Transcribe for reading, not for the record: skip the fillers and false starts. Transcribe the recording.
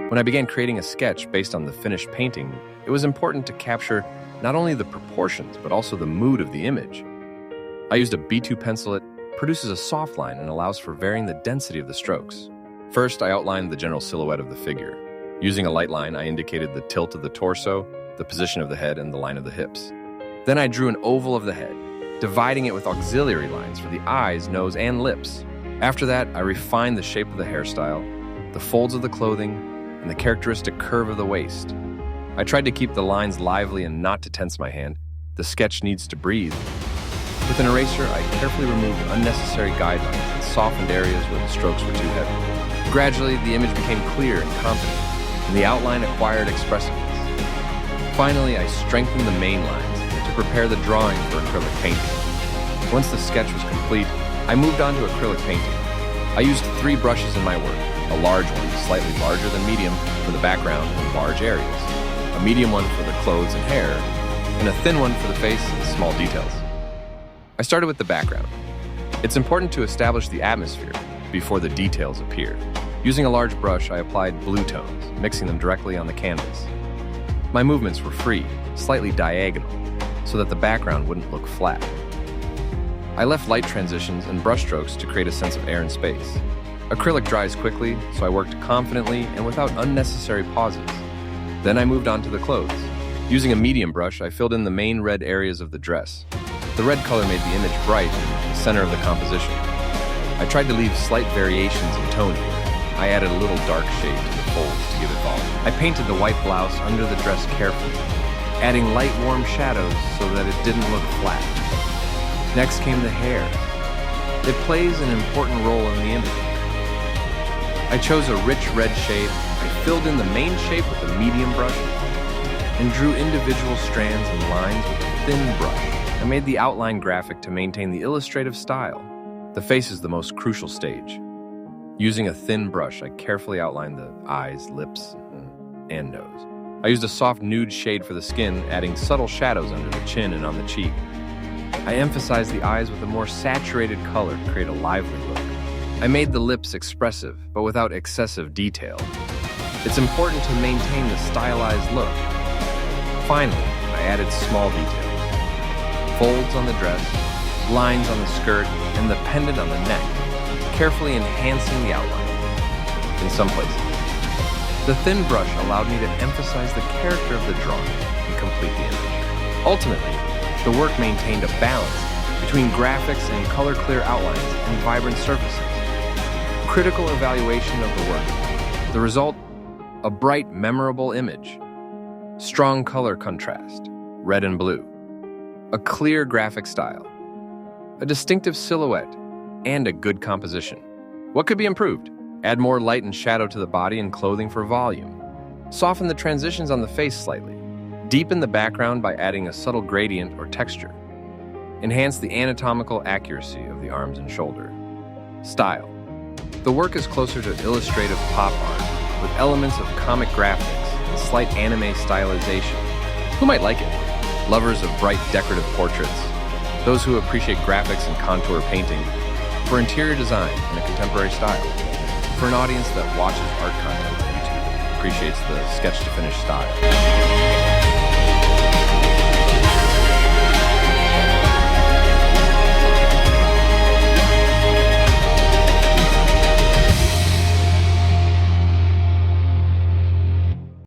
When I began creating a sketch based on the finished painting, it was important to capture not only the proportions, but also the mood of the image. I used a B2 pencil. It produces a soft line and allows for varying the density of the strokes. First, I outlined the general silhouette of the figure. Using a light line, I indicated the tilt of the torso, the position of the head, and the line of the hips. Then I drew an oval of the head, dividing it with auxiliary lines for the eyes, nose, and lips. After that, I refined the shape of the hairstyle, the folds of the clothing, and the characteristic curve of the waist. I tried to keep the lines lively and not to tense my hand. The sketch needs to breathe. With an eraser, I carefully removed unnecessary guidelines and softened areas where the strokes were too heavy. Gradually, the image became clear and confident, and the outline acquired expressiveness. Finally, I strengthened the main lines to prepare the drawing for acrylic painting. Once the sketch was complete, I moved on to acrylic painting. I used 3 brushes in my work, a large one, slightly larger than medium, for the background and large areas, a medium one for the clothes and hair, and a thin one for the face and small details. I started with the background. It's important to establish the atmosphere before the details appear. Using a large brush, I applied blue tones, mixing them directly on the canvas. My movements were free, slightly diagonal, so that the background wouldn't look flat. I left light transitions and brushstrokes to create a sense of air and space. Acrylic dries quickly, so I worked confidently and without unnecessary pauses. Then I moved on to the clothes. Using a medium brush, I filled in the main red areas of the dress. The red color made the image bright in the center of the composition. I tried to leave slight variations in tone here. I added a little dark shade to the folds to give it volume. I painted the white blouse under the dress carefully, adding light warm shadows so that it didn't look flat. Next came the hair. It plays an important role in the image. I chose a rich red shade. I filled in the main shape with a medium brush and drew individual strands and lines with a thin brush. I made the outline graphic to maintain the illustrative style. The face is the most crucial stage. Using a thin brush, I carefully outlined the eyes, lips, and nose. I used a soft nude shade for the skin, adding subtle shadows under the chin and on the cheek. I emphasized the eyes with a more saturated color to create a lively look. I made the lips expressive, but without excessive detail. It's important to maintain the stylized look. Finally, I added small details. Folds on the dress, lines on the skirt, and the pendant on the neck, carefully enhancing the outline in some places. The thin brush allowed me to emphasize the character of the drawing and complete the image. Ultimately, the work maintained a balance between graphics and color-clear outlines and vibrant surfaces. Critical evaluation of the work. The result, a bright, memorable image. Strong color contrast, red and blue. A clear graphic style. A distinctive silhouette, and a good composition. What could be improved? Add more light and shadow to the body and clothing for volume. Soften the transitions on the face slightly. Deepen the background by adding a subtle gradient or texture. Enhance the anatomical accuracy of the arms and shoulder. Style. The work is closer to illustrative pop art, with elements of comic graphics and slight anime stylization. Who might like it? Lovers of bright decorative portraits, those who appreciate graphics and contour painting, for interior design in a contemporary style, for an audience that watches art content on YouTube, appreciates the sketch-to-finish style.